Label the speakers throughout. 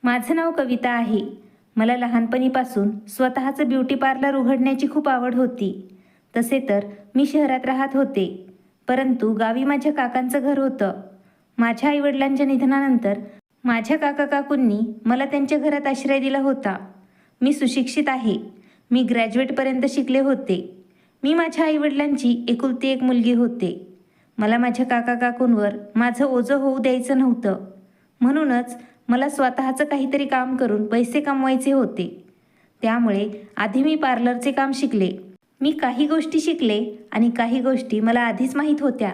Speaker 1: माझं नाव कविता आहे. मला लहानपणीपासून स्वतःचं ब्युटी पार्लर उघडण्याची खूप आवड होती. तसे तर मी शहरात राहत होते, परंतु गावी माझ्या काकांचं घर होतं. माझ्या आईवडिलांच्या निधनानंतर माझ्या काका-काकूंनी मला त्यांच्या घरात आश्रय दिला होता. मी सुशिक्षित आहे. मी ग्रॅज्युएटपर्यंत शिकले होते. मी माझ्या आईवडिलांची एकुलती एक मुलगी होते. मला माझ्या काका-काकूंवर माझं ओझं होऊ द्यायचं नव्हतं. म्हणूनच मला स्वतःचं काहीतरी काम करून पैसे कमवायचे होते. त्यामुळे आधी मी पार्लरचे काम शिकले. मी काही गोष्टी शिकले आणि काही गोष्टी मला आधीच माहीत होत्या,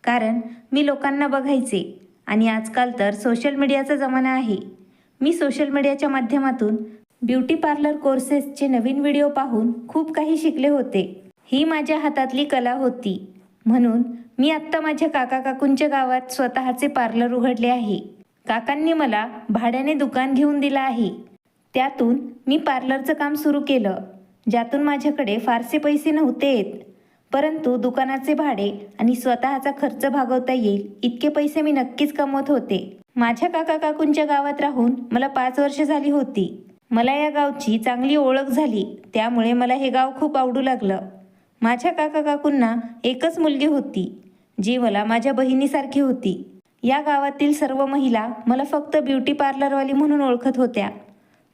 Speaker 1: कारण मी लोकांना बघायचे. आणि आजकाल तर सोशल मीडियाचा जमाना आहे. मी सोशल मीडियाच्या माध्यमातून ब्युटी पार्लर कोर्सेसचे नवीन व्हिडिओ पाहून खूप काही शिकले होते. ही माझ्या हातातली कला होती. म्हणून मी आत्ता माझ्या काका-काकूंच्या गावात स्वतःचे पार्लर उघडले आहे. काकांनी मला भाड्याने दुकान घेऊन दिलं आहे. त्यातून मी पार्लरचं काम सुरू केलं, ज्यातून माझ्याकडे फारसे पैसे नव्हते येत. परंतु दुकानाचे भाडे आणि स्वतःचा खर्च भागवता येईल इतके पैसे मी नक्कीच कमवत होते. माझ्या काका-काकूंच्या गावात राहून मला 5 वर्ष झाली होती. मला या गावची चांगली ओळख झाली, त्यामुळे मला हे गाव खूप आवडू लागलं. माझ्या काका-काकूंना एकच मुलगी होती, जी मला माझ्या बहिणीसारखी होती. या गावातील सर्व महिला मला फक्त ब्युटी पार्लरवाली म्हणून ओळखत होत्या.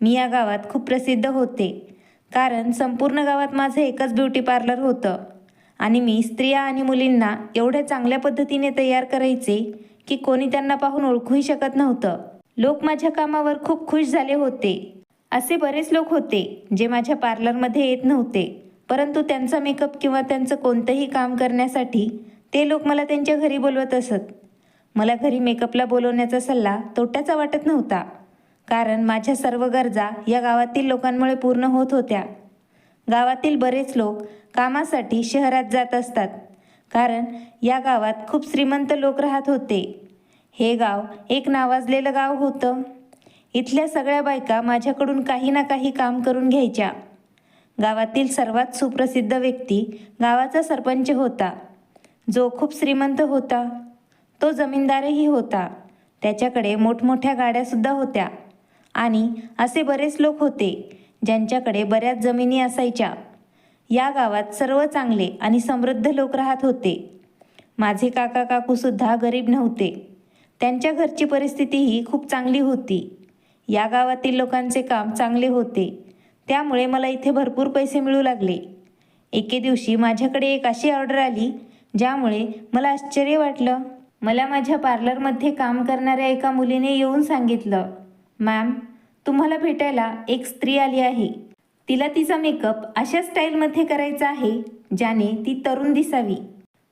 Speaker 1: मी या गावात खूप प्रसिद्ध होते, कारण संपूर्ण गावात माझं एकच ब्युटी पार्लर होतं. आणि मी स्त्रिया आणि मुलींना एवढ्या चांगल्या पद्धतीने तयार करायचे की कोणी त्यांना पाहून ओळखूही शकत नव्हतं. लोक माझ्या कामावर खूप खुश झाले होते. असे बरेच लोक होते जे माझ्या पार्लरमध्ये येत नव्हते, परंतु त्यांचा मेकअप किंवा त्यांचं कोणतंही काम करण्यासाठी ते लोक मला त्यांच्या घरी बोलवत असत. मला घरी मेकअपला बोलवण्याचा सल्ला तोट्याचा वाटत नव्हता, कारण माझ्या सर्व गरजा या गावातील लोकांमुळे पूर्ण होत होत्या. गावातील बरेच लोक कामासाठी शहरात जात असतात, कारण या गावात खूप श्रीमंत लोक राहत होते. हे गाव एक नावाजलेलं गाव होतं. इथल्या सगळ्या बायका माझ्याकडून काही ना काही काम करून घ्यायच्या. गावातील सर्वात सुप्रसिद्ध व्यक्ती गावाचा सरपंच होता, जो खूप श्रीमंत होता. तो जमीनदारही होता. त्याच्याकडे मोठमोठ्या गाड्यासुद्धा होत्या. आणि असे बरेच लोक होते ज्यांच्याकडे बऱ्याच जमिनी असायच्या. या गावात सर्व चांगले आणि समृद्ध लोक राहत होते. माझे काका काकूसुद्धा गरीब नव्हते. त्यांच्या घरची परिस्थितीही खूप चांगली होती. या गावातील लोकांचे काम चांगले होते, त्यामुळे मला इथे भरपूर पैसे मिळू लागले. एके दिवशी माझ्याकडे एक अशी ऑर्डर आली, ज्यामुळे मला आश्चर्य वाटलं. मला माझ्या पार्लरमध्ये काम करणाऱ्या एका मुलीने येऊन सांगितलं, मॅम, तुम्हाला भेटायला एक स्त्री आली आहे. तिला तिचा मेकअप अशा स्टाईलमध्ये करायचा आहे ज्याने ती तरुण दिसावी.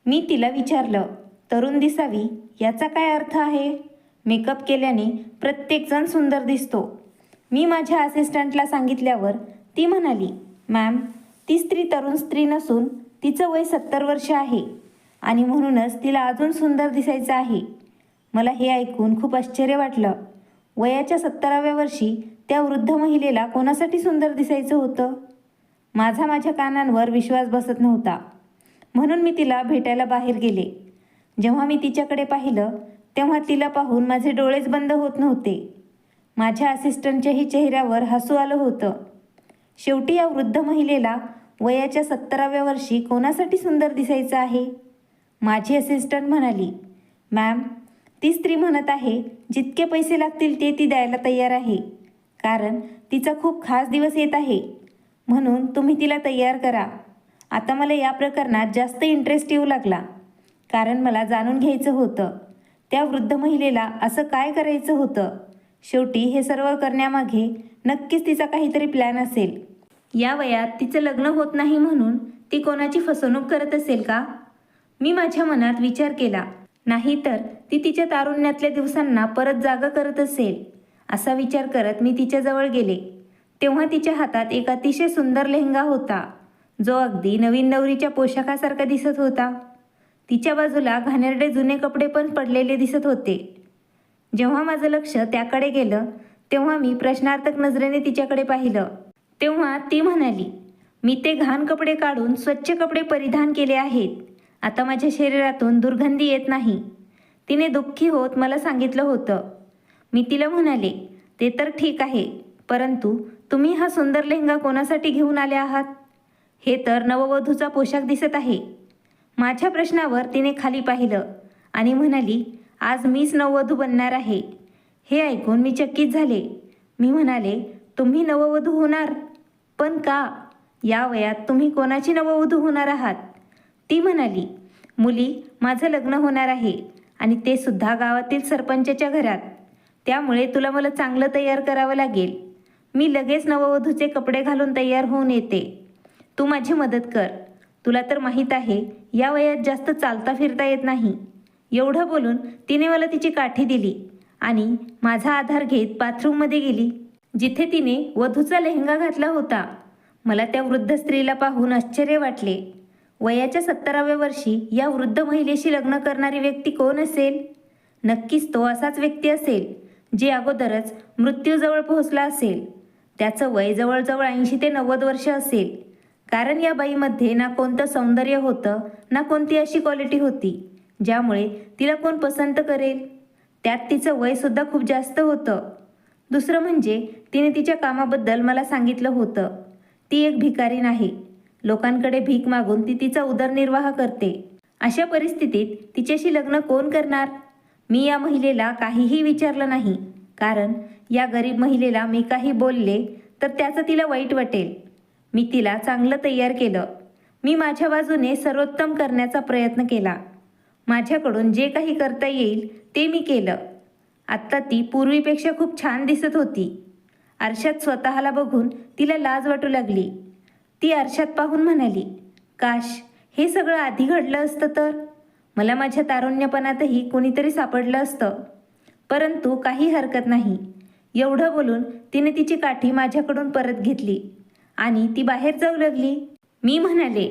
Speaker 1: मी तिला विचारलं, तरुण दिसावी याचा काय अर्थ आहे? मेकअप केल्याने प्रत्येकजण सुंदर दिसतो. मी माझ्या असिस्टंटला सांगितल्यावर ती म्हणाली, मॅम, ती स्त्री तरुण स्त्री नसून तिचं वय 70 वर्ष आहे आणि म्हणूनच तिला अजून सुंदर दिसायचं आहे. मला हे ऐकून खूप आश्चर्य वाटलं. वयाच्या 70व्या वर्षी त्या वृद्ध महिलेला कोणासाठी सुंदर दिसायचं होतं? माझ्या कानांवर विश्वास बसत नव्हता. म्हणून मी तिला भेटायला बाहेर गेले. जेव्हा मी तिच्याकडे पाहिलं तेव्हा तिला पाहून माझे डोळेच बंद होत नव्हते. माझ्या असिस्टंटच्याही चेहऱ्यावर हसू आलं होतं. शेवटी या वृद्ध महिलेला वयाच्या 70व्या वर्षी कोणासाठी सुंदर दिसायचं आहे? माझी असिस्टंट म्हणाली, मॅम, ती स्त्री म्हणत आहे जितके पैसे लागतील ते ती द्यायला तयार आहे, कारण तिचा खूप खास दिवस येत आहे. म्हणून तुम्ही तिला तयार करा. आता मला या प्रकरणात जास्त इंटरेस्ट येऊ लागला, कारण मला जाणून घ्यायचं होतं त्या वृद्ध महिलेला असं काय करायचं होतं. शेवटी हे सर्व करण्यामागे नक्कीच तिचा काहीतरी प्लॅन असेल. या वयात तिचं लग्न होत नाही म्हणून ती कोणाची फसवणूक करत असेल का? मी माझ्या मनात विचार केला. नाहीतर ती तिच्या तारुण्यातल्या दिवसांना परत जागा करत असेल. असा विचार करत मी तिच्याजवळ गेले. तेव्हा तिच्या हातात एक अतिशय सुंदर लेहंगा होता, जो अगदी नवीन नवरीच्या पोशाखासारखा दिसत होता. तिच्या बाजूला घाणेरडे जुने कपडे पण पडलेले दिसत होते. जेव्हा माझं लक्ष त्याकडे गेलं तेव्हा मी प्रश्नार्थक नजरेने तिच्याकडे पाहिलं. तेव्हा ती म्हणाली, मी ते घाण कपडे काढून स्वच्छ कपडे परिधान केले आहेत. आता माझ्या शरीरातून दुर्गंधी येत नाही. तिने दुःखी होत मला सांगितलं होतं. मी तिला म्हणाले, ते तर ठीक आहे, परंतु तुम्ही हा सुंदर लेहंगा कोणासाठी घेऊन आले आहात? हे तर नववधूचा पोशाख दिसत आहे. माझ्या प्रश्नावर तिने खाली पाहिलं आणि म्हणाली, आज मीच नववधू बनणार आहे. हे ऐकून मी चकित झाले. मी म्हणाले, तुम्ही नववधू होणार? पण का? या वयात तुम्ही कोणाची नववधू होणार आहात? ती म्हणाली, मुली, माझं लग्न होणार आहे आणि ते सुद्धा गावातील सरपंचाच्या घरात. त्यामुळे तुला मला चांगलं तयार करावं लागेल. मी लगेच नववधूचे कपडे घालून तयार होऊन येते. तू माझी मदत कर. तुला तर माहीत आहे, या वयात जास्त चालता फिरता येत नाही. एवढं बोलून तिने मला तिची काठी दिली आणि माझा आधार घेत बाथरूममध्ये गेली, जिथे तिने वधूचा लेहंगा घातला होता. मला त्या वृद्ध स्त्रीला पाहून आश्चर्य वाटले. वयाच्या 70व्या वर्षी या वृद्ध महिलेशी लग्न करणारी व्यक्ती कोण असेल? नक्कीच तो असाच व्यक्ती असेल, जे अगोदरच मृत्यूजवळ पोहोचला असेल. त्याचं वय जवळजवळ 80 ते 90 वर्ष असेल. कारण या बाईमध्ये ना कोणतं सौंदर्य होतं, ना कोणती अशी क्वालिटी होती ज्यामुळे तिला कोण पसंत करेल. त्यात तिचं वयसुद्धा खूप जास्त होतं. दुसरं म्हणजे तिने तिच्या कामाबद्दल मला सांगितलं होतं. ती एक भिकारीण आहे. लोकांकडे भीक मागून ती तिचा उदरनिर्वाह करते. अशा परिस्थितीत तिच्याशी लग्न कोण करणार? मी या महिलेला काहीही विचारलं नाही, कारण या गरीब महिलेला मी काही बोलले तर त्याचं तिला वाईट वाटेल. मी तिला चांगलं तयार केलं. मी माझ्या बाजूने सर्वोत्तम करण्याचा प्रयत्न केला. माझ्याकडून जे काही करता येईल ते मी केलं. आत्ता ती पूर्वीपेक्षा खूप छान दिसत होती. आरशात स्वतःला बघून तिला लाज वाटू लागली. ती आरशात पाहून म्हणाली, काश हे सगळं आधी घडलं असतं तर. मला माझ्या तारुण्यपणातही कोणीतरी सापडलं असतं. परंतु काही हरकत नाही. एवढं बोलून तिने तिची काठी माझ्याकडून परत घेतली आणि ती बाहेर जाऊ लागली. मी म्हणाले,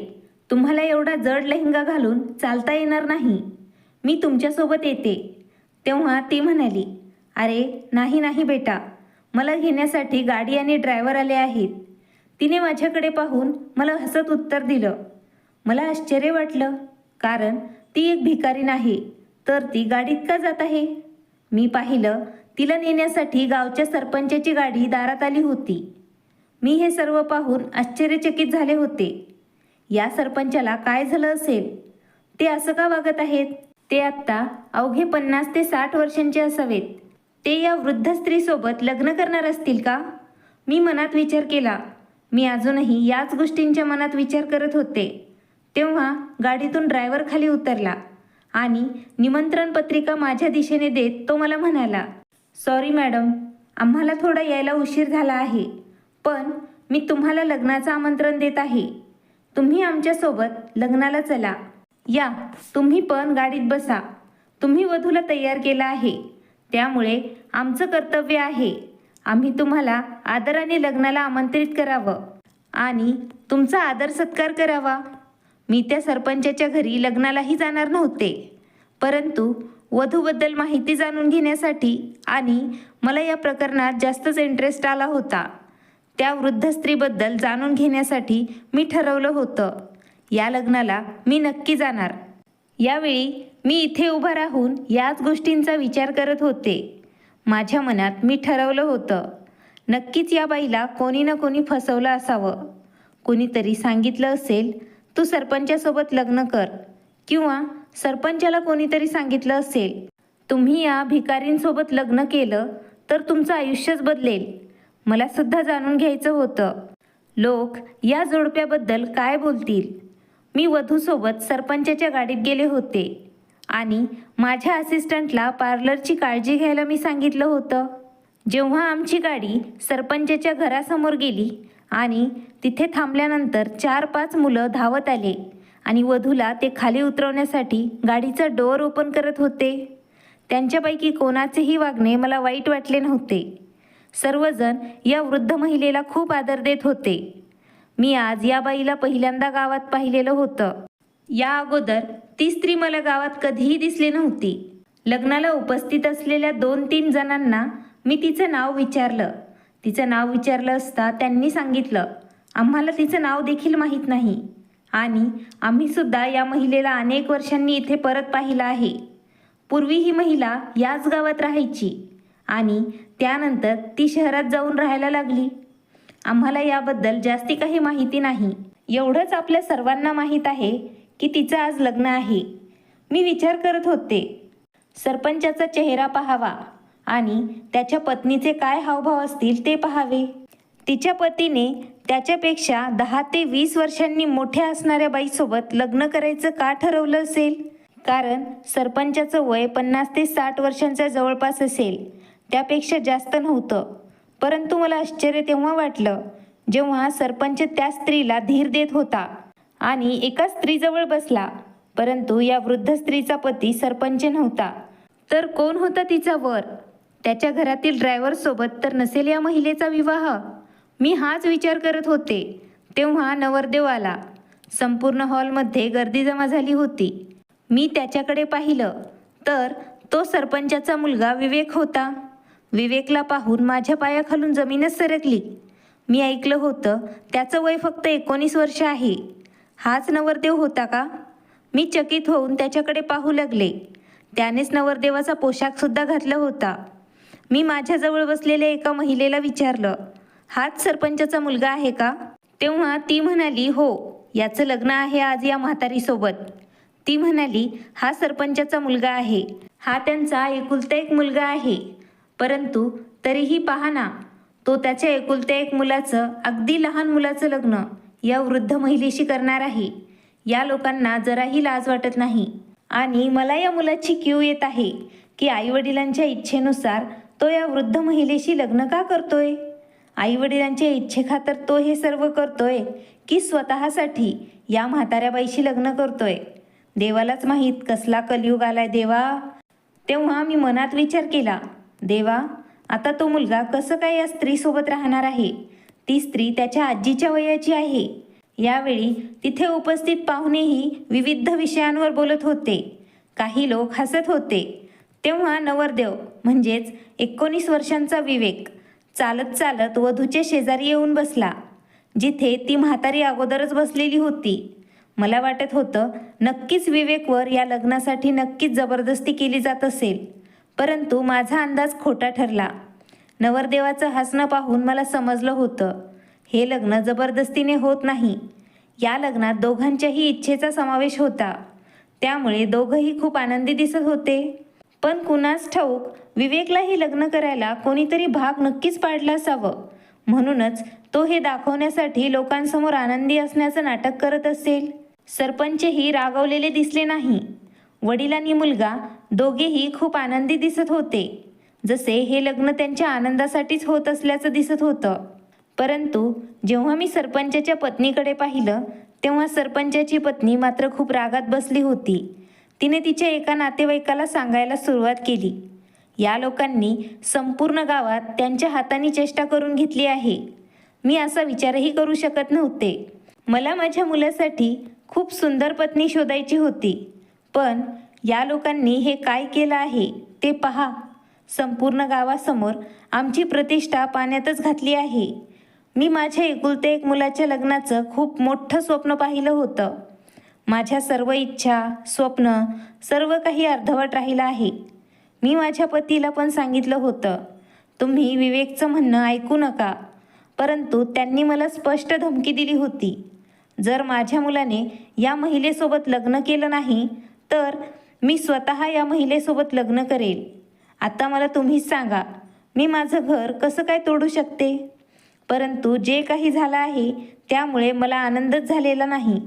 Speaker 1: तुम्हाला एवढा जड लेहंगा घालून चालता येणार नाही. मी तुमच्यासोबत येते. तेव्हा ती म्हणाली, अरे नाही नाही बेटा, मला घेण्यासाठी गाडी आणि ड्रायव्हर आले आहेत. तिने माझ्याकडे पाहून मला हसत उत्तर दिलं. मला आश्चर्य वाटलं, कारण ती एक भिकारीण आहे, तर ती गाडीत का जात आहे? मी पाहिलं, तिला नेण्यासाठी गावच्या सरपंचाची गाडी दारात आली होती. मी हे सर्व पाहून आश्चर्यचकित झाले होते. या सरपंचाला काय झालं असेल? ते असं का वागत आहेत? ते आत्ता अवघे 50 ते 60 वर्षांचे असावेत. ते या वृद्ध स्त्रीसोबत लग्न करणार असतील का? मी मनात विचार केला. मी अजूनही याच गोष्टींच्या मनात विचार करत होते. तेव्हा गाडीतून ड्रायव्हर खाली उतरला आणि निमंत्रण पत्रिका माझ्या दिशेने देत तो मला म्हणाला, सॉरी मॅडम, आम्हाला थोडा यायला उशीर झाला आहे, पण मी तुम्हाला लग्नाचं आमंत्रण देत आहे. तुम्ही आमच्यासोबत लग्नाला चला. या, तुम्ही पण गाडीत बसा. तुम्ही वधूला तयार केला आहे, त्यामुळे आमचं कर्तव्य आहे. आम्ही तुम्हाला आदराने लग्नाला आमंत्रित करावं आणि तुमचा आदर सत्कार करावा. मी त्या सरपंचाच्या घरी लग्नालाही जाणार नव्हते, परंतु वधूबद्दल माहिती जाणून घेण्यासाठी आणि मला या प्रकरणात जास्तच इंटरेस्ट आला होता. त्या वृद्ध स्त्रीबद्दल जाणून घेण्यासाठी मी ठरवलं होतं, या लग्नाला मी नक्की जाणार. यावेळी मी इथे उभा राहून याच गोष्टींचा विचार करत होते. माझ्या मनात मी ठरवलं होतं, नक्कीच या बाईला कोणी ना कोणी फसवलं असावं. कोणीतरी सांगितलं असेल, तू सरपंचासोबत लग्न कर, किंवा सरपंचाला कोणीतरी सांगितलं असेल, तुम्ही या भिकारींसोबत लग्न केलं तर तुमचं आयुष्यच बदलेल. मला सुद्धा जाणून घ्यायचं होतं, लोक या जोडप्याबद्दल काय बोलतील. मी वधूसोबत सरपंचाच्या गाडीत गेले होते आणि माझ्या असिस्टंटला पार्लरची काळजी घ्यायला मी सांगितलं होतं. जेव्हा आमची गाडी सरपंचाच्या घरासमोर गेली आणि तिथे थांबल्यानंतर 4-5 मुलं धावत आले आणि वधूला ते खाली उतरवण्यासाठी गाडीचा डोअर ओपन करत होते. त्यांच्यापैकी कोणाचेही वागणे मला वाईट वाटले नव्हते. सर्वजण या वृद्ध महिलेला खूप आदर देत होते. मी आज या बाईला पहिल्यांदा गावात पाहिलेलं होतं. या अगोदर ती स्त्री मला गावात कधीही दिसली नव्हती. लग्नाला उपस्थित असलेल्या 2-3 जणांना मी तिचं नाव विचारलं. तिचं नाव विचारलं असता त्यांनी सांगितलं, आम्हाला तिचं नाव देखील माहीत नाही आणि आम्ही सुद्धा या महिलेला अनेक वर्षांनी इथे परत पाहिलं आहे. पूर्वी ही महिला याच गावात राहायची आणि त्यानंतर ती शहरात जाऊन राहायला लागली. आम्हाला याबद्दल जास्ती काही माहिती नाही. एवढंच आपल्या सर्वांना माहीत आहे की तिचं आज लग्न आहे. मी विचार करत होते, सरपंचाचा चेहरा पाहावा आणि त्याच्या पत्नीचे काय हावभाव असतील ते पाहावे. तिच्या पतीने त्याच्यापेक्षा 10 ते 20 वर्षांनी मोठ्या असणाऱ्या बाईसोबत लग्न करायचं का ठरवलं असेल? कारण सरपंचाचं वय 50 ते 60 वर्षांच्या जवळपास असेल, त्यापेक्षा जास्त नव्हतं. परंतु मला आश्चर्य तेव्हा वाटलं जेव्हा सरपंच त्या स्त्रीला धीर देत होता आणि एका स्त्रीजवळ बसला. परंतु या वृद्ध स्त्रीचा पती सरपंच नव्हता, तर कोण होता तिचा वर? त्याच्या घरातील ड्रायव्हरसोबत तर नसेल या महिलेचा विवाह? मी हाच विचार करत होते तेव्हा नवरदेव आला. संपूर्ण हॉलमध्ये गर्दी जमा झाली होती. मी त्याच्याकडे पाहिलं तर तो सरपंचाचा मुलगा विवेक होता. विवेकला पाहून माझ्या पायाखालून जमीनच सरकली. मी ऐकलं होतं त्याचं वय फक्त 19 वर्ष आहे. हाच नवरदेव होता का? मी चकित होऊन त्याच्याकडे पाहू लागले. त्यानेच नवरदेवाचा पोशाखसुद्धा घातला होता. मी माझ्याजवळ बसलेल्या एका महिलेला विचारलं, हाच सरपंचाचा मुलगा आहे का? तेव्हा ती म्हणाली, हो, याचं लग्न आहे आज या म्हातारीसोबत. ती म्हणाली, हा सरपंचाचा मुलगा आहे. हा त्यांचा एकुलता एक मुलगा आहे. परंतु तरीही पहा ना, तो त्याच्या एकुलत्या एक मुलाचं, अगदी लहान मुलाचं लग्न या वृद्ध महिलेशी करणार आहे. या लोकांना जराही लाज वाटत नाही. आणि मला या मुलाची कीव येत आहे की आईवडिलांच्या इच्छेनुसार तो या वृद्ध महिलेशी लग्न का करतोय? आईवडिलांच्या इच्छेखातर तो हे सर्व करतोय की स्वतःसाठी या म्हाताऱ्या बाईशी लग्न करतोय? देवालाच माहीत कसला कलियुग आलाय देवा. तेव्हा मी मनात विचार केला, देवा, आता तो मुलगा कसं काय या स्त्रीसोबत राहणार आहे? ती स्त्री त्याच्या आजीच्या वयाची आहे. यावेळी तिथे उपस्थित पाहुणेही विविध विषयांवर बोलत होते. काही लोक हसत होते. तेव्हा नवरदेव म्हणजेच 19 वर्षांचा विवेक चालत चालत वधूच्या शेजारी येऊन बसला, जिथे ती म्हातारी अगोदरच बसलेली होती. मला वाटत होतं नक्कीच विवेकवर या लग्नासाठी नक्कीच जबरदस्ती केली जात असेल. परंतु माझा अंदाज खोटा ठरला. नवरदेवाचं हसणं पाहून मला समजलं होतं हे लग्न जबरदस्तीने होत नाही. या लग्नात दोघांच्याही इच्छेचा समावेश होता. त्यामुळे दोघंही खूप आनंदी दिसत होते. पण कुणास ठाऊक विवेकलाही लग्न करायला कोणीतरी भाग नक्कीच पाडला असावं. म्हणूनच तो हे दाखवण्यासाठी लोकांसमोर आनंदी असण्याचं नाटक करत असेल. सरपंचही रागावलेले दिसले नाही. वडील आणि मुलगा दोघेही खूप आनंदी दिसत होते, जसे हे लग्न त्यांच्या आनंदासाठीच होत असल्याचं दिसत होतं. परंतु जेव्हा मी सरपंचाच्या पत्नीकडे पाहिलं तेव्हा सरपंचाची पत्नी मात्र खूप रागात बसली होती. तिने तिच्या एका नातेवाईकाला सांगायला सुरुवात केली, या लोकांनी संपूर्ण गावात त्यांच्या हाताने चेष्टा करून घेतली आहे. मी असा विचारही करू शकत नव्हते. मला माझ्या मुलासाठी खूप सुंदर पत्नी शोधायची होती. पण या लोकांनी हे काय केलं आहे ते पहा. संपूर्ण गावासमोर आमची प्रतिष्ठा पाण्यातच घातली आहे. मी माझ्या एकुलते एक मुलाच्या लग्नाचं खूप मोठं स्वप्न पाहिलं होतं. माझ्या सर्व इच्छा, स्वप्न सर्व काही अर्धवट राहिलं आहे. मी माझ्या पतीला पण सांगितलं होतं, तुम्ही विवेकचं म्हणणं ऐकू नका. परंतु त्यांनी मला स्पष्ट धमकी दिली होती, जर माझ्या मुलाने या महिलेसोबत लग्न केलं नाही तर मी स्वतः या महिलेसोबत लग्न करेल. आता मला तुम्हीच सांगा, मी माझं घर कसं काय तोडू शकते? परंतु जे काही झालं आहे त्यामुळे मला आनंदच झालेला नाही.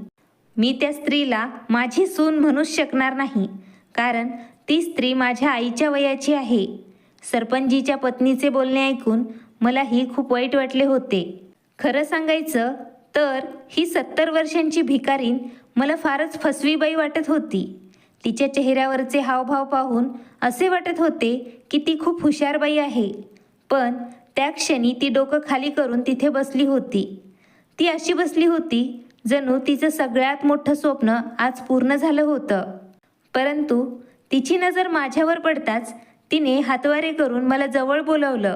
Speaker 1: मी त्या स्त्रीला माझी सून म्हणूच शकणार नाही, कारण ती स्त्री माझ्या आईच्या वयाची आहे. सरपंचीच्या पत्नीचे बोलणे ऐकून मलाही खूप वाईट वाटले होते. खरं सांगायचं तर ही 70 वर्षांची भिकारीण मला फारच फसवीबाई वाटत होती. तिच्या चेहऱ्यावरचे हावभाव पाहून असे वाटत होते की ती खूप हुशार बाई आहे. पण त्या क्षणी ती डोकं खाली करून तिथे बसली होती. ती अशी बसली होती जणू तिचं सगळ्यात मोठं स्वप्न आज पूर्ण झालं होतं. परंतु तिची नजर माझ्यावर पडताच तिने हातवारे करून मला जवळ बोलावलं.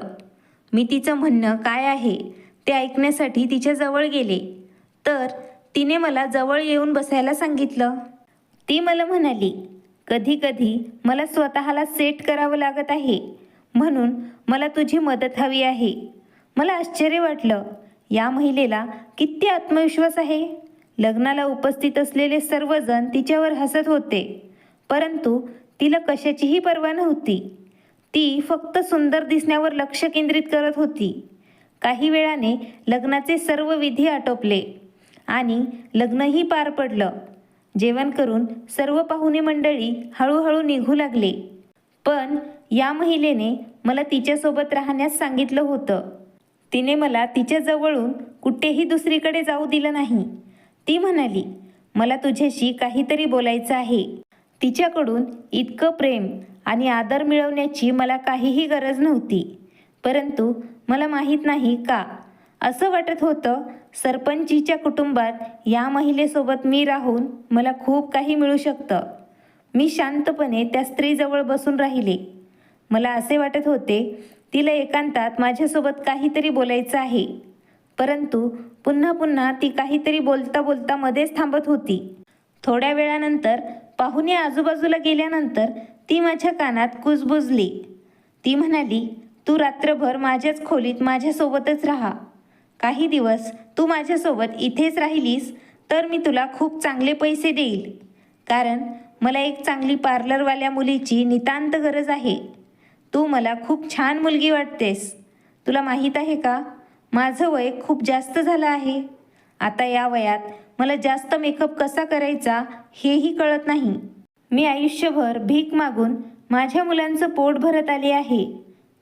Speaker 1: मी तिचं म्हणणं काय आहे ते ऐकण्यासाठी तिच्या जवळ गेले तर तिने मला जवळ येऊन बसायला सांगितलं. ती मला म्हणाली, कधी कधी मला स्वतःला सेट करावं लागत आहे, म्हणून मला तुझी मदत हवी आहे. मला आश्चर्य वाटलं. या महिलेला किती आत्मविश्वास आहे. लग्नाला उपस्थित असलेले सर्वजण तिच्यावर हसत होते, परंतु तिला कशाचीही पर्वा नव्हती. ती फक्त सुंदर दिसण्यावर लक्ष केंद्रित करत होती. काही वेळाने लग्नाचे सर्व विधी आटोपले आणि लग्नही पार पडलं. जेवण करून सर्व पाहुणे मंडळी हळूहळू निघू लागले. पण या महिलेने मला तिच्यासोबत राहण्यास सांगितलं होतं. तिने मला तिच्या जवळून कुठेही दुसरीकडे जाऊ दिलं नाही. ती म्हणाली, मला तुझ्याशी काहीतरी बोलायचं आहे. तिच्याकडून इतकं प्रेम आणि आदर मिळवण्याची मला काहीही गरज नव्हती, परंतु मला माहीत नाही का असं वाटत होतं सरपंचीच्या कुटुंबात या महिलेसोबत मी राहून मला खूप काही मिळू शकतं. मी शांतपणे त्या स्त्रीजवळ बसून राहिले. मला असे वाटत होते तिला एकांतात माझ्यासोबत काहीतरी बोलायचं आहे, परंतु पुन्हा पुन्हा ती काहीतरी बोलता बोलता मध्येच थांबत होती. थोड्या वेळानंतर पाहुणे आजूबाजूला गेल्यानंतर ती माझ्या कानात कुजबुजली. ती म्हणाली, तू रात्रभर माझ्याच खोलीत माझ्यासोबतच राहा. काही दिवस तू माझ्यासोबत इथेच राहिलीस तर मी तुला खूप चांगले पैसे देईल, कारण मला एक चांगली पार्लरवाल्या मुलीची नितांत गरज आहे. तू मला खूप छान मुलगी वाटतेस. तुला माहीत आहे का, माझं वय खूप जास्त झालं आहे. आता या वयात मला जास्त मेकअप कसा करायचा हेही कळत नाही. मी आयुष्यभर भीक मागून माझ्या मुलांचं पोट भरत आले आहे,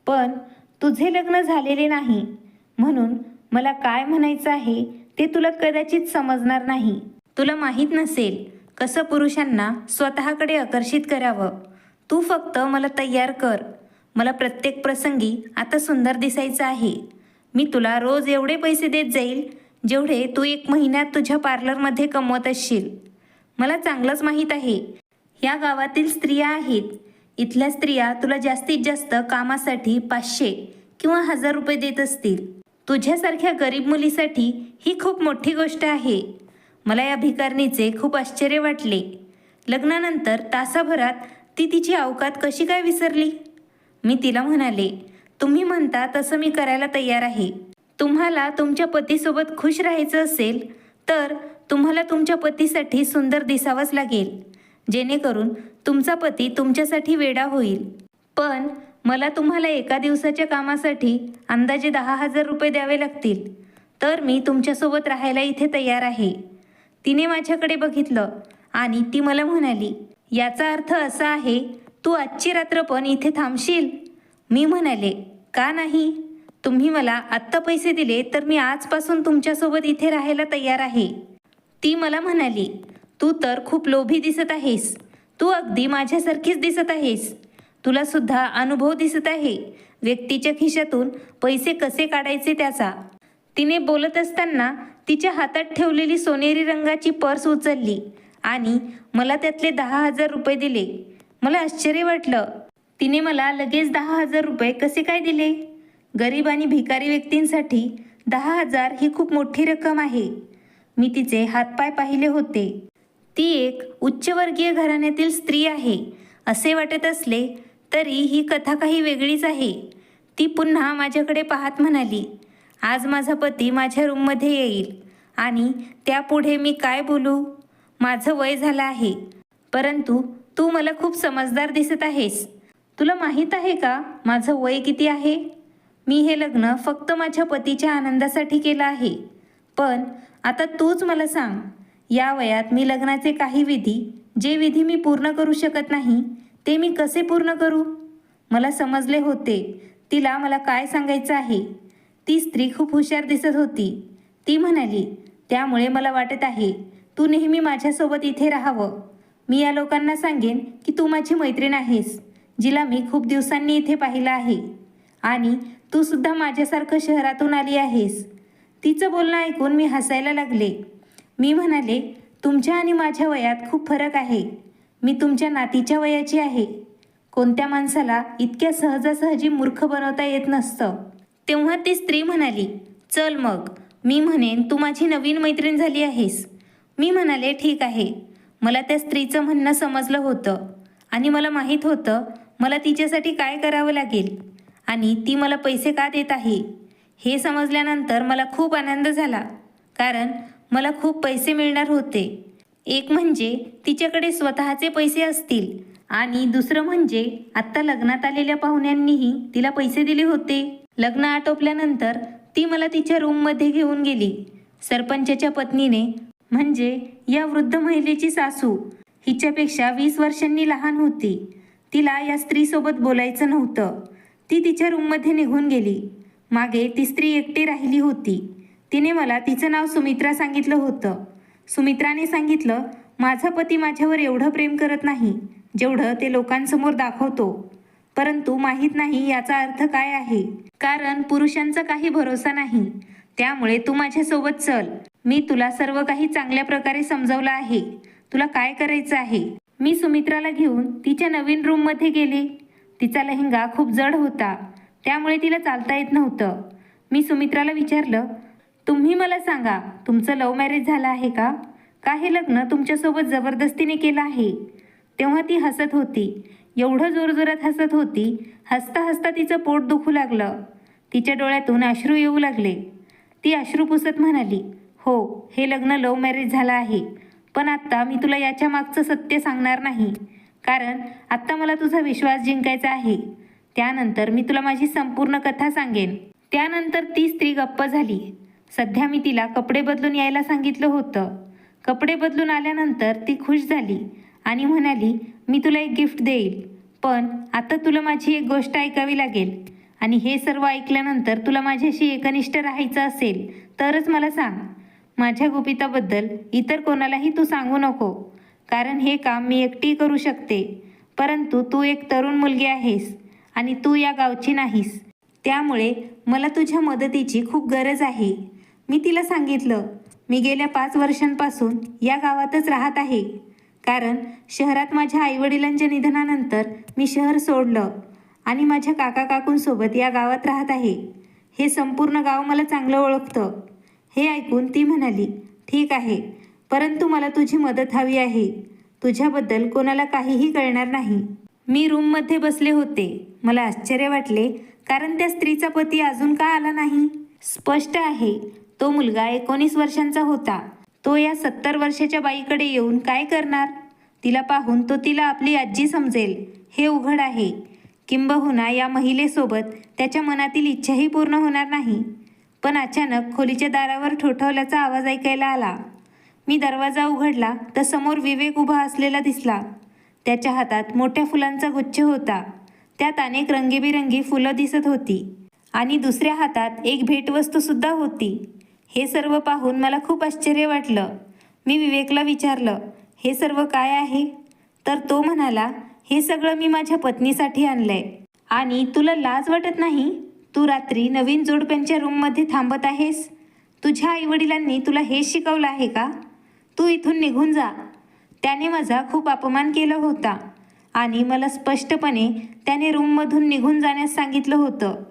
Speaker 1: पण तुझे लग्न झालेले नाही, म्हणून मला काय म्हणायचं आहे ते तुला कदाचित समजणार नाही. तुला माहीत नसेल कसं पुरुषांना स्वतःकडे आकर्षित करावं. तू फक्त मला तयार कर. मला प्रत्येक प्रसंगी आता सुंदर दिसायचं आहे. मी तुला रोज एवढे पैसे देत जाईल जेवढे तू 1 महिन्यात तुझ्या पार्लरमध्ये कमवत असशील. मला चांगलंच माहीत आहे ह्या गावातील स्त्रिया आहेत. इथल्या स्त्रिया तुला जास्तीत जास्त कामासाठी 500 किंवा 1000 रुपये देत असतील. तुझ्यासारख्या गरीब मुलीसाठी ही खूप मोठी गोष्ट आहे. मला या भिकारणीचे खूप आश्चर्य वाटले. लग्नानंतर तासाभरात ती तिची अवकात कशी काय विसरली. मी तिला म्हणाले, तुम्ही म्हणता तसं मी करायला तयार आहे. तुम्हाला तुमच्या पतीसोबत खुश राहायचं असेल तर तुम्हाला तुमच्या पतीसाठी सुंदर दिसावंच लागेल, जेणेकरून तुमचा पती तुमच्यासाठी वेडा होईल. पण मला तुम्हाला एका दिवसाच्या कामासाठी अंदाजे 10,000 रुपये द्यावे लागतील, तर मी तुमच्यासोबत राहायला इथे तयार आहे. तिने माझ्याकडे बघितलं आणि ती मला म्हणाली, याचा अर्थ असा आहे तू आजची रात्र पण इथे थांबशील. मी म्हणाले, का नाही. तुम्ही मला आत्ता पैसे दिले तर मी आजपासून तुमच्यासोबत इथे राहायला तयार आहे. ती मला म्हणाली, तू तर खूप लोभी दिसत आहेस. तू अगदी माझ्यासारखीच दिसत आहेस. तुला सुद्धा अनुभव दिसत आहे व्यक्तीच्या खिशातून पैसे कसे काढायचे त्याचा. तिने बोलत असताना तिच्या हातात ठेवलेली सोनेरी रंगाची पर्स उचलली आणि मला त्यातले 10,000 रुपये दिले. मला आश्चर्य वाटलं. तिने मला लगेच 10,000 रुपये कसे काय दिले. गरीब आणि भिकारी व्यक्तींसाठी 10,000 ही खूप मोठी रक्कम आहे. मी तिचे हातपाय पाहिले होते. ती एक उच्चवर्गीय घराण्यातील स्त्री आहे असे वाटत असले तरी ही कथा काही वेगळीच आहे. ती पुन्हा माझ्याकडे पाहत म्हणाली, आज माझा पती माझ्या रूममध्ये येईल आणि त्यापुढे मी काय बोलू. माझं वय झालं आहे, परंतु तू मला खूप समजदार दिसत आहेस. तुला माहीत आहे का माझं वय किती आहे. मी हे लग्न फक्त माझ्या पतीच्या आनंदासाठी केलं आहे. पण आता तूच मला सांग, या वयात मी लग्नाचे काही विधी, जे विधी मी पूर्ण करू शकत नाही ते मी कसे पूर्ण करू. मला समजले होते तिला मला काय सांगायचं आहे. ती स्त्री खूप हुशार दिसत होती. ती म्हणाली, त्यामुळे मला वाटत आहे तू नेहमी माझ्यासोबत इथे राहावं. मी या लोकांना सांगेन की तू माझी मैत्रीण आहेस, जिला मी खूप दिवसांनी इथे पाहिलं आहे, आणि तू सुद्धा माझ्यासारखं शहरातून आली आहेस. तिचं बोलणं ऐकून मी हसायला लागले. मी म्हणाले, तुमच्या आणि माझ्या वयात खूप फरक आहे. मी तुमच्या नातीच्या वयाची आहे. कोणत्या माणसाला इतक्या सहजासहजी मूर्ख बनवता येत नसतं. तेव्हा ती स्त्री म्हणाली, चल मग, मी म्हणेन तू माझी नवीन मैत्रीण झाली आहेस. मी म्हणाले, ठीक आहे. मला त्या स्त्रीचं म्हणणं समजलं होतं आणि मला माहीत होतं मला तिच्यासाठी काय करावं लागेल. आणि ती मला पैसे का देत आहे हे समजल्यानंतर मला खूप आनंद झाला, कारण मला खूप पैसे मिळणार होते. एक म्हणजे तिच्याकडे स्वतःचे पैसे असतील आणि दुसरं म्हणजे आत्ता लग्नात आलेल्या पाहुण्यांनीही तिला पैसे दिले होते. लग्न आटोपल्यानंतर ती मला तिच्या रूममध्ये घेऊन गेली. सरपंचाच्या पत्नीने म्हणजे या वृद्ध महिलेची सासू हिच्यापेक्षा 20 वर्षांनी लहान होती. तिला या स्त्रीसोबत बोलायचं नव्हतं. ती तिच्या रूममध्ये निघून गेली. मागे ती स्त्री एकटी राहिली होती. तिने मला तिचं नाव सुमित्रा सांगितलं होतं. सुमित्राने सांगितलं, माझा पती माझ्यावर एवढं प्रेम करत नाही जेवढं ते लोकांसमोर दाखवतो. परंतु माहीत नाही याचा अर्थ काय आहे, कारण पुरुषांचा काही भरोसा नाही. त्यामुळे तू माझ्यासोबत चल. मी तुला सर्व काही चांगल्या प्रकारे समजावलं आहे. तुला काय करायचं आहे. मी सुमित्राला घेऊन तिच्या नवीन रूममध्ये गेले. तिचा लेहंगा खूप जड होता, त्यामुळे तिला चालता येत नव्हतं. मी सुमित्राला विचारलं, तुम्ही मला सांगा, तुमचं लव्ह मॅरेज झालं आहे का? का हे लग्न तुमच्यासोबत जबरदस्तीने केलं आहे? तेव्हा ती हसत होती. एवढं जोरजोरात हसत होती, हसता हसता तिचं पोट दुखू लागलं. तिच्या डोळ्यातून अश्रू येऊ लागले. ती अश्रू पुसत म्हणाली, हो, हे लग्न लव्ह मॅरेज झालं आहे. पण आत्ता मी तुला याच्या मागचं सत्य सांगणार नाही, कारण आत्ता मला तुझा विश्वास जिंकायचा आहे. त्यानंतर मी तुला माझी संपूर्ण कथा सांगेन. त्यानंतर ती स्त्री गप्प झाली. सध्या मी तिला कपडे बदलून यायला सांगितलं होतं. कपडे बदलून आल्यानंतर ती खुश झाली आणि म्हणाली, मी तुला एक गिफ्ट देईल, पण आता तुला माझी एक गोष्ट ऐकावी लागेल. आणि हे सर्व ऐकल्यानंतर तुला माझ्याशी एकनिष्ठ राहायचं असेल तरच मला सांग. माझ्या गुपिताबद्दल इतर कोणालाही तू सांगू नको, कारण हे काम मी एकटी करू शकते. परंतु तू एक तरुण मुलगी आहेस आणि तू या गावची नाहीस, त्यामुळे मला तुझ्या मदतीची खूप गरज आहे. मी तिला सांगितलं, मी गेल्या 5 वर्षांपासून या गावातच राहत आहे, कारण शहरात माझ्या आईवडिलांच्या निधनानंतर मी शहर सोडलं आणि माझ्या काका काकूंसोबत या गावात राहत आहे. हे संपूर्ण गाव मला चांगलं ओळखतं. हे ऐकून ती म्हणाली, ठीक आहे, परंतु मला तुझी मदत हवी आहे. तुझ्याबद्दल कोणाला काहीही कळणार नाही. मी रूममध्ये बसले होते. मला आश्चर्य वाटले, कारण त्या स्त्रीचा पती अजून का आला नाही. स्पष्ट आहे, तो मुलगा 19 वर्षांचा होता. तो या 70 वर्षाच्या बाईकडे येऊन काय करणार? तिला पाहून तो तिला आपली आजी समजेल हे उघड आहे. किंबहुना या महिलेसोबत त्याच्या मनातील इच्छाही पूर्ण होणार नाही. पण अचानक खोलीच्या दारावर ठोठावल्याचा आवाज ऐकायला आला. मी दरवाजा उघडला तर समोर विवेक उभा असलेला दिसला. त्याच्या हातात मोठ्या फुलांचा गुच्छ होता. त्यात अनेक रंगीबिरंगी फुलं दिसत होती आणि दुसऱ्या हातात एक भेटवस्तूसुद्धा होती. हे सर्व पाहून मला खूप आश्चर्य वाटलं. मी विवेकला विचारलं, हे सर्व काय आहे? तर तो म्हणाला, हे सगळं मी माझ्या पत्नीसाठी आणलंय. आणि तुला लाज वाटत नाही? तू रात्री नवीन जोडप्यांच्या रूममध्ये थांबत आहेस. तुझ्या आईवडिलांनी तुला हेच शिकवलं आहे का? तू इथून निघून जा. त्याने माझा खूप अपमान केला होता आणि मला स्पष्टपणे त्याने रूममधून निघून जाण्यास सांगितलं होतं.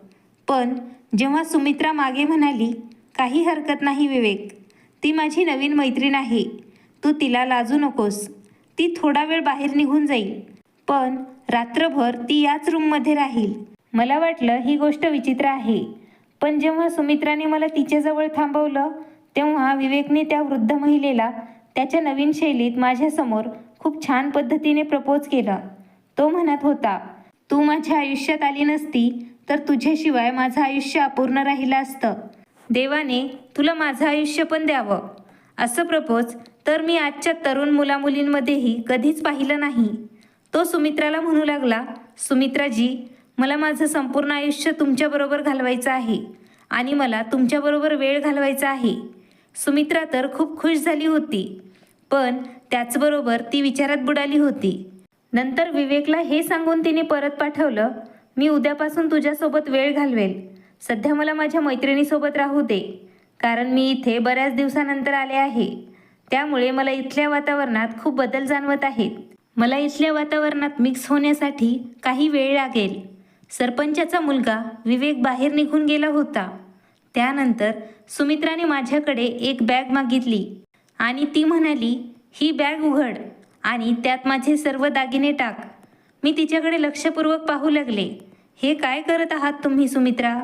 Speaker 1: पण जेव्हा सुमित्रा मागे म्हणाली, काही हरकत नाही विवेक, ती माझी नवीन मैत्रीण आहे, तू तिला लाजू नकोस. ती थोडा वेळ बाहेर निघून जाईल, पण रात्रभर ती याच रूममध्ये राहील. मला वाटलं ही गोष्ट विचित्र आहे, पण जेव्हा सुमित्राने मला तिच्याजवळ थांबवलं तेव्हा विवेकने त्या वृद्ध महिलेला त्याच्या नवीन शैलीत माझ्यासमोर खूप छान पद्धतीने प्रपोज केलं. तो म्हणत होता, तू माझ्या आयुष्यात आली नसती तर तुझ्याशिवाय माझं आयुष्य अपूर्ण राहिलं असतं. देवाने तुला माझं आयुष्य पण द्यावं. असं प्रपोज तर मी आजच्या तरुण मुलामुलींमध्येही कधीच पाहिलं नाही. तो सुमित्राला म्हणू लागला, सुमित्राजी, मला माझं संपूर्ण आयुष्य तुमच्याबरोबर घालवायचं आहे आणि मला तुमच्याबरोबर वेळ घालवायचा आहे. सुमित्रा तर खूप खुश झाली होती, पण त्याचबरोबर ती विचारात बुडाली होती. नंतर विवेकला हे सांगून तिने परत पाठवलं, मी उद्यापासून तुझ्यासोबत वेळ घालवेल. सध्या मला माझ्या मैत्रिणीसोबत राहू दे, कारण मी इथे बऱ्याच दिवसानंतर आले आहे. त्यामुळे मला इथल्या वातावरणात खूप बदल जाणवत आहेत. मला इथल्या वातावरणात मिक्स होण्यासाठी काही वेळ लागेल. सरपंचाचा मुलगा विवेक बाहेर निघून गेला होता. त्यानंतर सुमित्राने माझ्याकडे एक बॅग मागितली आणि ती म्हणाली, ही बॅग उघड आणि त्यात माझे सर्व दागिने टाक. मी तिच्याकडे लक्षपूर्वक पाहू लागले. हे काय करत आहात तुम्ही सुमित्रा?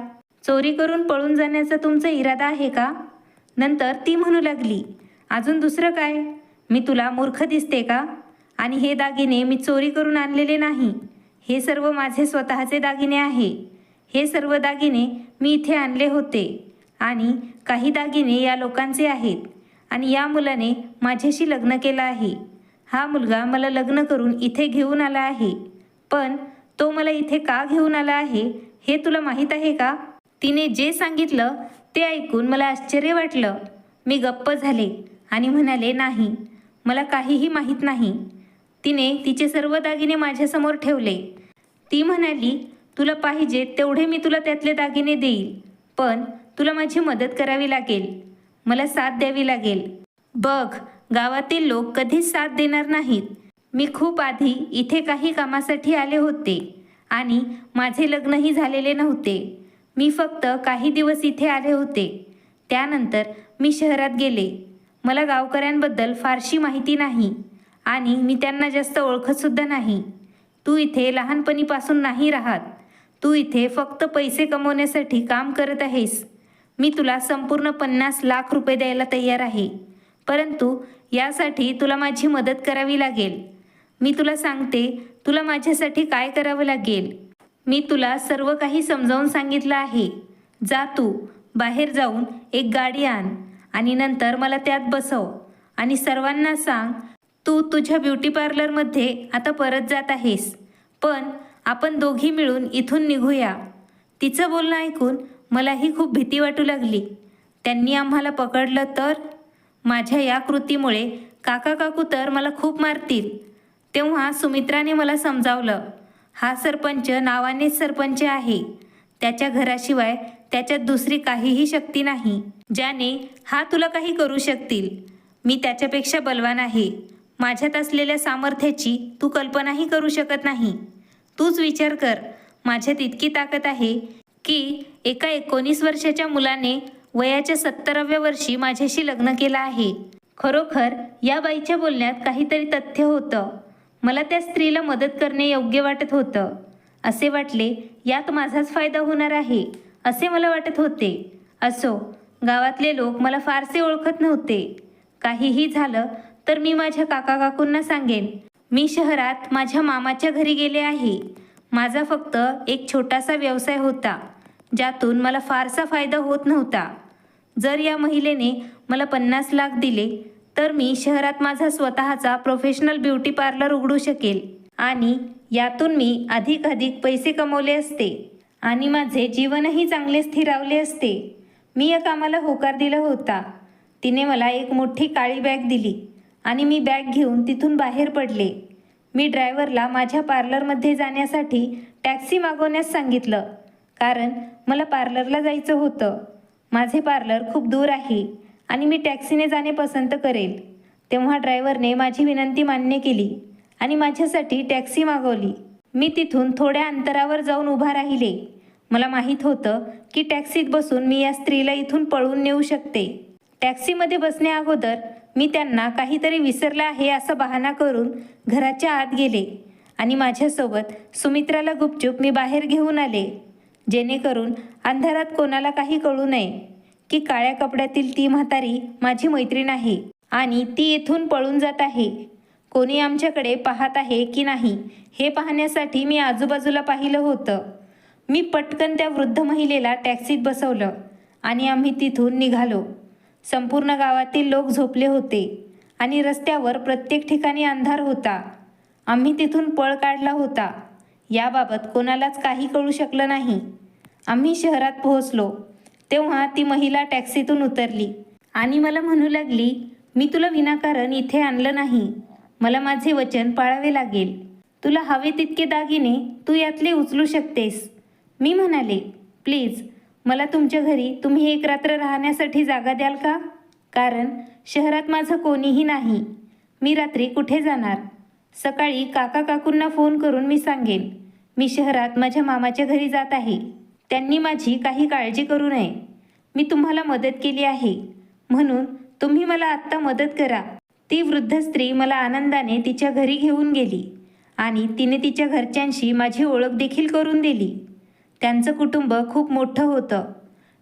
Speaker 1: चोरी करून पळून जाण्याचा तुमचा इरादा आहे का? नंतर ती म्हणू लागली, अजून दुसरं काय? मी तुला मूर्ख दिसते का? आणि हे दागिने मी चोरी करून आणलेले नाही. हे सर्व माझे स्वतःचे दागिने आहे. हे सर्व दागिने मी इथे आणले होते आणि काही दागिने या लोकांचे आहेत आणि या मुलाने माझ्याशी लग्न केलं आहे. हा मुलगा मला लग्न करून इथे घेऊन आला आहे. पण तो मला इथे का घेऊन आला आहे हे तुला माहीत आहे का? तिने जे सांगितलं ते ऐकून मला आश्चर्य वाटलं. मी गप्प झाले आणि म्हणाले, नाही, मला काहीही माहीत नाही. तिने तिचे सर्व दागिने माझ्यासमोर ठेवले. ती म्हणाली, तुला पाहिजे तेवढे मी तुला त्यातले दागिने देईल, पण तुला माझी मदत करावी लागेल, मला साथ द्यावी लागेल. बघ, गावातील लोक कधीच साथ देणार नाहीत. मी खूप आधी इथे काही कामासाठी आले होते आणि माझे लग्नही झालेले नव्हते. मी फक्त काही दिवस इथे आले होते. त्यानंतर मी शहरात गेले. मला गावकऱ्यांबद्दल फारशी माहिती नाही आणि मी त्यांना जास्त ओळखतसुद्धा नाही. तू इथे लहानपणीपासून नाही राहत. तू इथे फक्त पैसे कमवण्यासाठी काम करत आहेस. मी तुला संपूर्ण 50 लाख रुपये द्यायला तयार आहे, परंतु यासाठी तुला माझी मदत करावी लागेल. मी तुला सांगते, तुला माझ्यासाठी काय करावं लागेल. मी तुला सर्व काही समजावून सांगितलं आहे. जा, तू बाहेर जाऊन एक गाडी आण आणि नंतर मला त्यात बसव आणि सर्वांना सांग, तू तुझ्या ब्युटी पार्लरमध्ये आता परत जात आहेस, पण आपण दोघी मिळून इथून निघूया. तिचं बोलणं ऐकून मलाही खूप भीती वाटू लागली. त्यांनी आम्हाला पकडलं तर? माझ्या या कृतीमुळे काका काकू तर मला खूप मारतील. तेव्हा सुमित्राने मला समजावलं, हा सरपंच नावानेच सरपंच आहे. त्याच्या घराशिवाय त्याच्यात दुसरी काहीही शक्ती नाही, ज्याने हा तुला काही करू शकतील. मी त्याच्यापेक्षा बलवान आहे. माझ्यात असलेल्या सामर्थ्याची तू कल्पनाही करू शकत नाही. तूच विचार कर, माझ्यात इतकी ताकद आहे की एका 19 वर्षाच्या मुलाने वयाच्या 70व्या वर्षी माझ्याशी लग्न केलं आहे. खरोखर या बाईच्या बोलण्यात काहीतरी तथ्य होतं. मला त्या स्त्रीला मदत करणे योग्य वाटत होतं. असे वाटले, यात माझाच फायदा होणार आहे असे मला वाटत होते. असो, गावातले लोक मला फारसे ओळखत नव्हते. काहीही झालं तर मी माझ्या काका काकूंना सांगेन. मी शहरात माझ्या मामाच्या घरी गेले आहे. माझा फक्त एक छोटासा व्यवसाय होता, ज्यातून मला फारसा फायदा होत नव्हता. जर या महिलेने मला 50 लाख दिले तर मी शहरात माझा स्वतःचा प्रोफेशनल ब्युटी पार्लर उघडू शकेल आणि यातून मी अधिकाधिक पैसे कमवले असते आणि माझे जीवनही चांगले स्थिरावले असते. मी या कामाला होकार दिला होता. तिने मला एक मोठी काळी बॅग दिली आणि मी बॅग घेऊन तिथून बाहेर पडले. मी ड्रायव्हरला माझ्या पार्लरमध्ये जाण्यासाठी टॅक्सी मागवण्यास सांगितलं, कारण मला पार्लरला जायचं होतं. माझे पार्लर खूप दूर आहे आणि मी टॅक्सीने जाणे पसंत करेल. तेव्हा ड्रायव्हरने माझी विनंती मान्य केली आणि माझ्यासाठी टॅक्सी मागवली. मी तिथून थोड्या अंतरावर जाऊन उभा राहिले. मला माहीत होतं की टॅक्सीत बसून मी या स्त्रीला इथून पळवून नेऊ शकते. टॅक्सीमध्ये बसण्या अगोदर मी त्यांना काहीतरी विसरलं आहे असा बहाणा करून घराच्या आत गेले आणि माझ्यासोबत सुमित्राला गुपचूप मी बाहेर घेऊन आले, जेणेकरून अंधारात कोणाला काही कळू नये की काळ्या कपड्यातील ती म्हातारी माझी मैत्रीण आहे आणि ती इथून पळून जात आहे. कोणी आमच्याकडे पाहत आहे की नाही हे पाहण्यासाठी मी आजूबाजूला पाहिलं होतं. मी पटकन त्या वृद्ध महिलेला टॅक्सीत बसवलं आणि आम्ही तिथून निघालो. संपूर्ण गावातील लोक झोपले होते आणि रस्त्यावर प्रत्येक ठिकाणी अंधार होता. आम्ही तिथून पळ काढला होता. याबाबत कोणालाच काही कळू शकलं नाही. आम्ही शहरात पोहोचलो तेव्हा ती महिला टॅक्सीतून उतरली आणि मला म्हणू लागली, मी तुला विनाकारण इथे आणलं नाही. मला माझे वचन पाळावे लागेल. तुला हवे तितके दागिने तू यातले उचलू शकतेस. मी म्हणाले, प्लीज मला तुमच्या घरी तुम्ही एक रात्र राहण्यासाठी जागा द्याल का? कारण शहरात माझं कोणीही नाही. मी रात्री कुठे जाणार? सकाळी काका काकूंना फोन करून मी सांगेन, मी शहरात माझ्या मामाच्या घरी जात आहे. त्यांनी माझी काही काळजी करू नये. मी तुम्हाला मदत केली आहे, म्हणून तुम्ही मला आत्ता मदत करा. ती वृद्ध स्त्री मला आनंदाने तिच्या घरी घेऊन गेली आणि तिने तिच्या घरच्यांशी माझी ओळख देखील करून दिली. त्यांचं कुटुंब खूप मोठं होतं.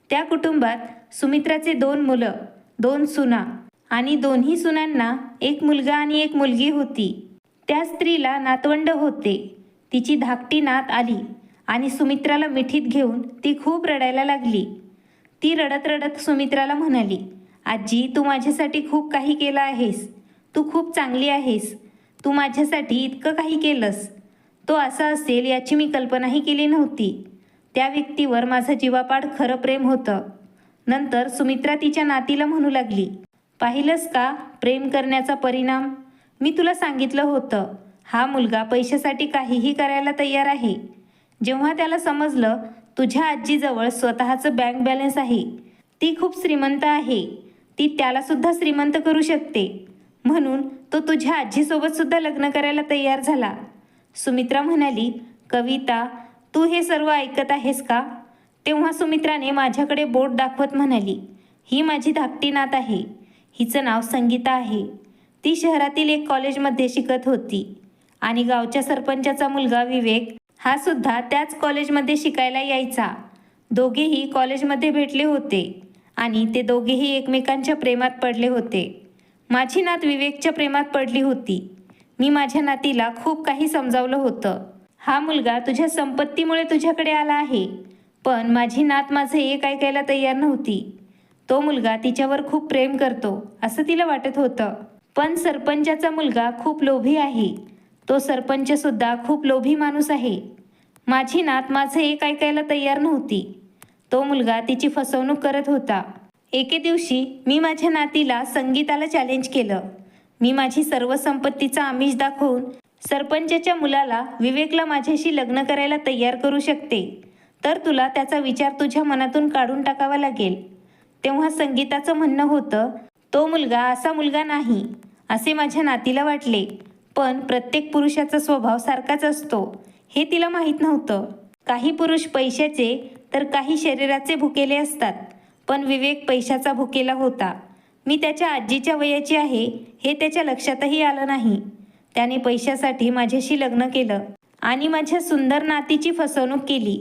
Speaker 1: त्या कुटुंबात सुमित्राचे 2 मुलं, 2 सुना आणि दोन्ही सुनांना एक मुलगा आणि एक मुलगी होती. त्या स्त्रीला नातवंड होते. तिची धाकटी नात आली आणि सुमित्राला मिठीत घेऊन ती खूप रडायला लागली. ती रडत रडत सुमित्राला म्हणाली, आजी, तू माझ्यासाठी खूप काही केलं आहेस. तू खूप चांगली आहेस. तू माझ्यासाठी इतकं काही केलंस. तो असा असेल याची मी कल्पनाही केली नव्हती. त्या व्यक्तीवर माझं जीवापाड खरं प्रेम होतं. नंतर सुमित्रा तिच्या नातीला म्हणू लागली, पाहिलंस का प्रेम करण्याचा परिणाम? मी तुला सांगितलं होतं, हा मुलगा पैशासाठी काहीही करायला तयार आहे. जेव्हा त्याला समजलं तुझ्या आजीजवळ स्वतःचं बँक बॅलन्स आहे, ती खूप श्रीमंत आहे, ती त्यालासुद्धा श्रीमंत करू शकते, म्हणून तो तुझ्या आजीसोबत सुद्धा लग्न करायला तयार झाला. सुमित्रा म्हणाली, कविता, तू हे सर्व ऐकत आहेस का? तेव्हा सुमित्राने माझ्याकडे बोट दाखवत म्हणाली, ही माझी धाकटी नात आहे. हिचं नाव संगीता आहे. ती शहरातील एक कॉलेजमध्ये शिकत होती आणि गावच्या सरपंचाचा मुलगा विवेक हा सुद्धा त्याच कॉलेजमध्ये शिकायला यायचा. दोघेही कॉलेजमध्ये भेटले होते आणि ते दोघेही एकमेकांच्या प्रेमात पडले होते. माझी नात विवेकच्या प्रेमात पडली होती. मी माझ्या नातीला खूप काही समजावलं होतं. हा मुलगा तुझ्या संपत्तीमुळे तुझ्याकडे आला आहे, पण माझी नात माझं एक ऐकायला तयार नव्हती. तो मुलगा तिच्यावर खूप प्रेम करतो असं तिला वाटत होतं. पण सरपंचाचा मुलगा खूप लोभी आहे. तो सरपंचसुद्धा खूप लोभी माणूस आहे. माझी नात माझं एक ऐकायला तयार नव्हती. तो मुलगा तिची फसवणूक करत होता. एके दिवशी मी माझ्या नातीला संगीताला चॅलेंज केलं. मी माझी सर्व संपत्तीचा आमिष दाखवून सरपंचाच्या मुलाला विवेकला माझ्याशी लग्न करायला तयार करू शकते, तर तुला त्याचा विचार तुझ्या मनातून काढून टाकावा लागेल. तेव्हा संगीताचं म्हणणं होतं, तो मुलगा असा मुलगा नाही असे माझ्या नातीला वाटले. पण प्रत्येक पुरुषाचा स्वभाव सारखाच असतो हे तिला माहीत नव्हतं. काही पुरुष पैशाचे तर काही शरीराचे भुकेले असतात, पण विवेक पैशाचा भुकेला होता. मी त्याच्या आजीच्या वयाची आहे हे त्याच्या लक्षातही आलं नाही. त्याने पैशासाठी माझ्याशी लग्न केलं आणि माझ्या सुंदर नातीची फसवणूक केली.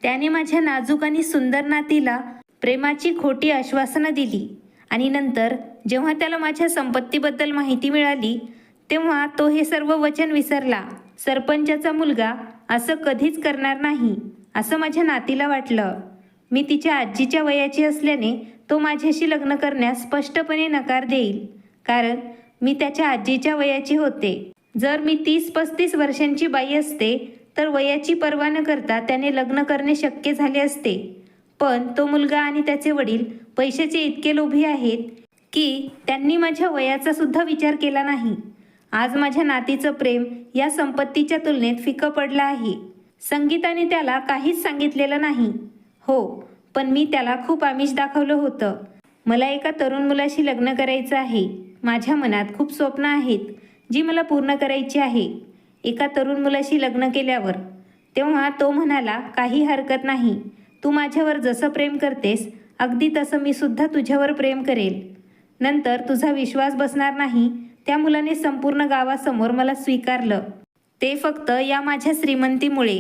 Speaker 1: त्याने माझ्या नाजूक आणि सुंदर नातीला प्रेमाची खोटी आश्वासनं दिली आणि नंतर जेव्हा त्याला माझ्या संपत्तीबद्दल माहिती मिळाली तेव्हा तो हे सर्व वचन विसरला. सरपंचाचा मुलगा असं कधीच करणार नाही असं माझ्या नातीला वाटलं. मी तिच्या आजीच्या वयाची असल्याने तो माझ्याशी लग्न करण्यास स्पष्टपणे नकार देईल, कारण मी त्याच्या आजीच्या वयाची होते. जर मी 30-35 वर्षांची बाई असते तर वयाची पर्वा न करता त्याने लग्न करणे शक्य झाले असते. पण तो मुलगा आणि त्याचे वडील पैशाचे इतके लोभी आहेत की त्यांनी माझ्या वयाचा सुद्धा विचार केला नाही. आज माझ्या नातीचं प्रेम या संपत्तीच्या तुलनेत फिकं पडलं आहे. संगीताने त्याला काहीच सांगितलेलं नाही. हो, पण मी त्याला खूप आमिष दाखवलं होतं. मला एका तरुण मुलाशी लग्न करायचं आहे. माझ्या मनात खूप स्वप्न आहेत जी मला पूर्ण करायची आहे. एका तरुण मुलाशी लग्न केल्यावर तेव्हा तो म्हणाला, काही हरकत नाही, तू माझ्यावर जसं प्रेम करतेस अगदी तसं मी सुद्धा तुझ्यावर प्रेम करेल. नंतर तुझा विश्वास बसणार नाही, त्या मुलाने संपूर्ण गावासमोर मला स्वीकारलं. ते फक्त या माझ्या श्रीमंतीमुळे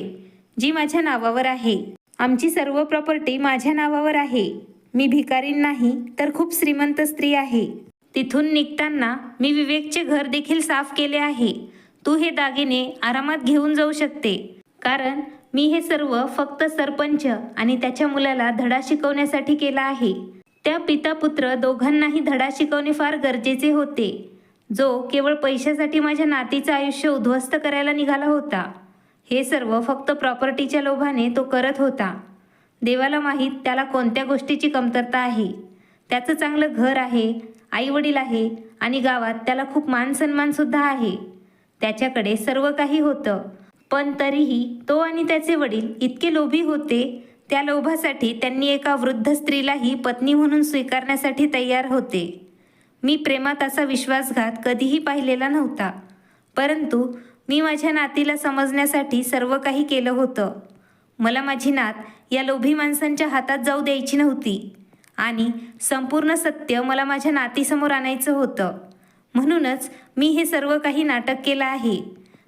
Speaker 1: जी माझ्या नावावर आहे. आमची सर्व प्रॉपर्टी माझ्या नावावर आहे. मी भिकारीण नाही तर खूप श्रीमंत स्त्री आहे. तिथून निघताना मी विवेकचे घर देखील साफ केले आहे. तू हे दागिने आरामात घेऊन जाऊ शकते, कारण मी हे सर्व फक्त सरपंच आणि त्याच्या मुलाला धडा शिकवण्यासाठी केला आहे. त्या पिता पुत्र दोघांनाही धडा शिकवणे फार गरजेचे होते, जो केवळ पैशासाठी माझ्या नातीचं आयुष्य उद्ध्वस्त करायला निघाला होता. हे सर्व फक्त प्रॉपर्टीच्या लोभाने तो करत होता. देवाला माहीत त्याला कोणत्या गोष्टीची कमतरता आहे. त्याचं चांगलं घर आहे, आईवडील आहे आणि गावात त्याला खूप मानसन्मानसुद्धा आहे. त्याच्याकडे सर्व काही होतं, पण तरीही तो आणि त्याचे वडील इतके लोभी होते. त्या लोभासाठी त्यांनी एका वृद्ध स्त्रीलाही पत्नी म्हणून स्वीकारण्यासाठी तयार होते. मी प्रेमात असा विश्वासघात कधीही पाहिलेला नव्हता, परंतु मी माझ्या नातीला समजण्यासाठी सर्व काही केलं होतं. मला माझी नात या लोभी माणसांच्या हातात जाऊ द्यायची नव्हती आणि संपूर्ण सत्य मला माझ्या नातीसमोर आणायचं होतं. म्हणूनच मी हे सर्व काही नाटक केलं आहे.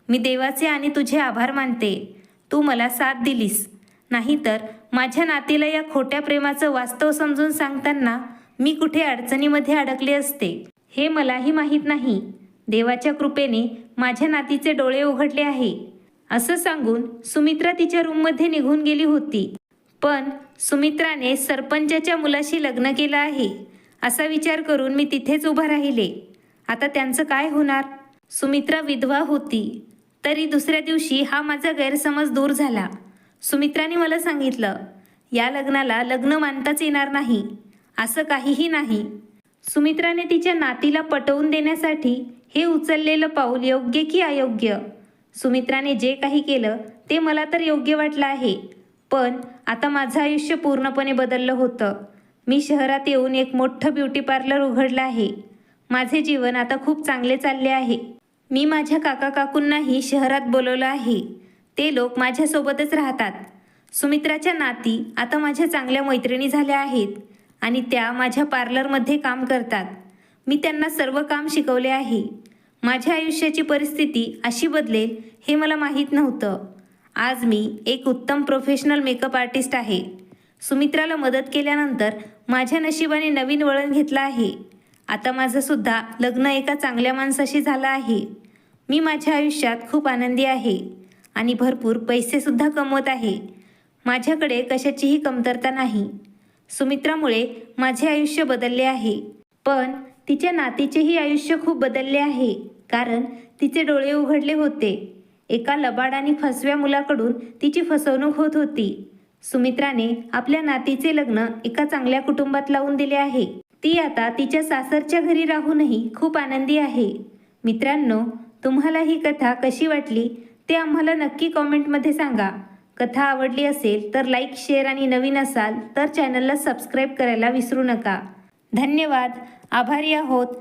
Speaker 1: मी देवाचे आणि तुझे आभार मानते. तू मला साथ दिलीस. नाहीतर माझ्या नातीला या खोट्या प्रेमाचं वास्तव समजून सांगताना मी कुठे अडचणीमध्ये अडकले असते हे मलाही माहीत नाही. देवाच्या कृपेने माझ्या नातीचे डोळे उघडले आहे. असं सांगून सुमित्रा तिच्या रूममध्ये निघून गेली होती. पण सुमित्राने सरपंचाच्या मुलाशी लग्न केलं आहे असा विचार करून मी तिथेच उभा राहिले. आता त्यांचं काय होणार? सुमित्रा विधवा होती. तरी दुसऱ्या दिवशी हा माझा गैरसमज दूर झाला. सुमित्राने मला सांगितलं, या लग्नाला लग्न मानताच येणार नाही. असं काहीही नाही. सुमित्राने तिच्या नातीला पटवून देण्यासाठी हे उचललेलं पाऊल योग्य की अयोग्य? सुमित्राने जे काही केलं ते मला तर योग्य वाटलं आहे. पण आता माझं आयुष्य पूर्णपणे बदललं होतं. मी शहरात येऊन एक मोठं ब्युटी पार्लर उघडलं आहे. माझे जीवन आता खूप चांगले चालले आहे. मी माझ्या काका काकूंनाही शहरात बोलवलं आहे. ते लोक माझ्यासोबतच राहतात. सुमित्राच्या नाती आता माझ्या चांगल्या मैत्रिणी झाल्या आहेत आणि त्या माझ्या पार्लरमध्ये काम करतात. मी त्यांना सर्व काम शिकवले आहे. माझ्या आयुष्याची परिस्थिती अशी बदलेल हे मला माहीत नव्हतं. आज मी एक उत्तम प्रोफेशनल मेकअप आर्टिस्ट आहे. सुमित्राला मदत केल्यानंतर माझ्या नशिबाने नवीन वळण घेतलं आहे. आता माझं सुद्धा लग्न एका चांगल्या माणसाशी झालं आहे. मी माझ्या आयुष्यात खूप आनंदी आहे आणि भरपूर पैसेसुद्धा कमवत आहे. माझ्याकडे कशाचीही कमतरता नाही. सुमित्रामुळे माझे आयुष्य बदलले आहे. पण तिच्या नातीचेही आयुष्य खूप बदलले आहे. कारण तिचे डोळे उघडले होते. एका लबाड आणि फसव्या मुलाकडून तिची फसवणूक होत होती. सुमित्राने आपल्या नातीचे लग्न एका चांगल्या कुटुंबात लावून दिले आहे. ती आता तिच्या सासरच्या घरी राहूनही खूप आनंदी आहे. मित्रांनो, तुम्हाला ही कथा कशी वाटली ते आम्हाला नक्की कॉमेंटमध्ये सांगा. कथा आवडली असेल तर लाईक, शेअर आणि नवीन असाल तर चॅनलला सबस्क्राईब करायला विसरू नका. धन्यवाद. आभारी आहोत